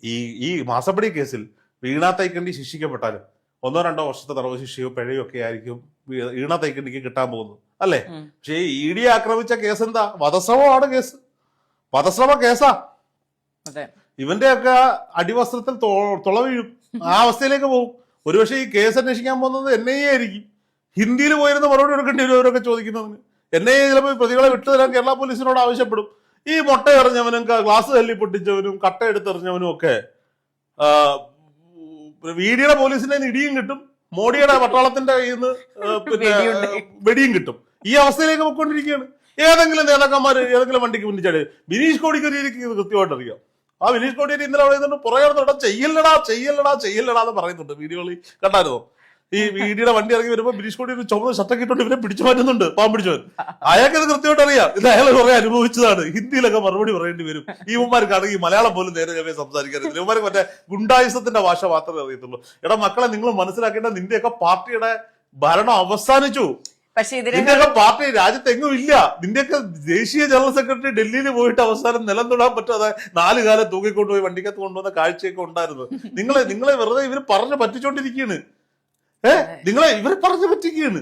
ഈ മാസപ്പടി കേസിൽ വീണ തൈക്കണ്ടി ശിക്ഷിക്കപ്പെട്ടാലും 1-2 വർഷത്തെ തടവ് ശിക്ഷയോ പിഴയോ ഒക്കെ ആയിരിക്കും വീണ തൈക്കണ്ടിക്ക് കിട്ടാൻ പോകുന്നത്, അല്ലേ? പക്ഷേ ഇ ഡി ആക്രമിച്ച കേസ് എന്താ? വധശ്രമമാണ് കേസ്, വധശ്രമ കേസാ. ഇവന്റെയൊക്കെ അടിവസ്ത്രത്തിൽ തുള വീഴും, ആ അവസ്ഥയിലേക്ക് പോകും. ഒരുപക്ഷെ ഈ കേസ് അന്വേഷിക്കാൻ പോകുന്നത് NIA ആയിരിക്കും. ഹിന്ദിയിൽ പോയിരുന്ന മറുപടി എടുക്കേണ്ടി വരും അവരൊക്കെ ചോദിക്കുന്നതിന്. NIA ചിലപ്പോൾ പ്രതികളെ വിട്ടുതരാൻ കേരള പോലീസിനോട് ആവശ്യപ്പെടും. ഈ മുട്ട എറിഞ്ഞവനും ഗ്ലാസ് തല്ലി പൊട്ടിച്ചവനും കട്ട എടുത്തെറിഞ്ഞവനും ഒക്കെ VD-യുടെ പോലീസിന്റെ ഇടിയും കിട്ടും, മോഡിയുടെ പട്ടാളത്തിന്റെ കയ്യിൽ നിന്ന് പിന്നെ വെടിയും കിട്ടും. ഈ അവസ്ഥയിലേക്ക് പോയിക്കൊണ്ടിരിക്കുകയാണ്. ഏതെങ്കിലും നേതാക്കന്മാര് ഏതെങ്കിലും വണ്ടിക്ക് മുന്നിച്ചാല് ബിനീഷ് കോടിയേരിക്ക് ഇത് കൃത്യമായിട്ട് അറിയാം. ആ ബിനീഷ് കോടിയേരി ഇന്നലെ പറയുന്നുണ്ട്, പുറകെ ചെയ്യല്ലടാ എന്ന് പറയുന്നുണ്ട്. വീഡിയോകളിൽ കണ്ടായിരുന്നോ? ഈ VD-യുടെ വണ്ടി ഇറങ്ങി വരുമ്പോ ബിനീഷ് കോടിയേരി ചുമന്ന ഷർട്ടൊക്കെ ഇട്ടോണ്ട് ഇവരെ പിടിച്ചു മാറ്റുന്നുണ്ട്, പാവം പിടിച്ചവൻ. അയാൾക്ക് ഇത് കൃത്യമായിട്ട് അറിയാം, ഇത് അയാൾ കുറെ അനുഭവിച്ചതാണ്. ഹിന്ദിയിലൊക്കെ മറുപടി പറയേണ്ടി വരും. ഈ ഉമ്മാർക്കാണെങ്കിൽ മലയാളം പോലും നേരെ സംസാരിക്കരുത്. ഇവന്മാർക്ക് മറ്റേ ഗുണ്ടായുസത്തിന്റെ ഭാഷ മാത്രമേ അറിയത്തുള്ളൂ. എടാ മക്കളെ, നിങ്ങൾ മനസ്സിലാക്കേണ്ട, നിന്റെയൊക്കെ പാർട്ടിയുടെ ഭരണം അവസാനിച്ചു. നിന്റെയൊക്കെ പാർട്ടി രാജ്യത്ത് എങ്ങും ഇല്ല. നിന്റെയൊക്കെ ദേശീയ ജനറൽ സെക്രട്ടറി ഡൽഹിയിൽ പോയിട്ട് അവസാനം നിലം തൊടാൻ പറ്റാതെ 4 കാലം തൂക്കിക്കൊണ്ടുപോയി വണ്ടിക്കകത്ത് കൊണ്ടുവന്ന കാഴ്ചയൊക്കെ ഉണ്ടായിരുന്നു. നിങ്ങളെ വെറുതെ ഇവര് പറഞ്ഞു പറ്റിച്ചോണ്ടിരിക്കുകയാണ്. ഇവരെ പറഞ്ഞു പറ്റിക്കുകയാണ്.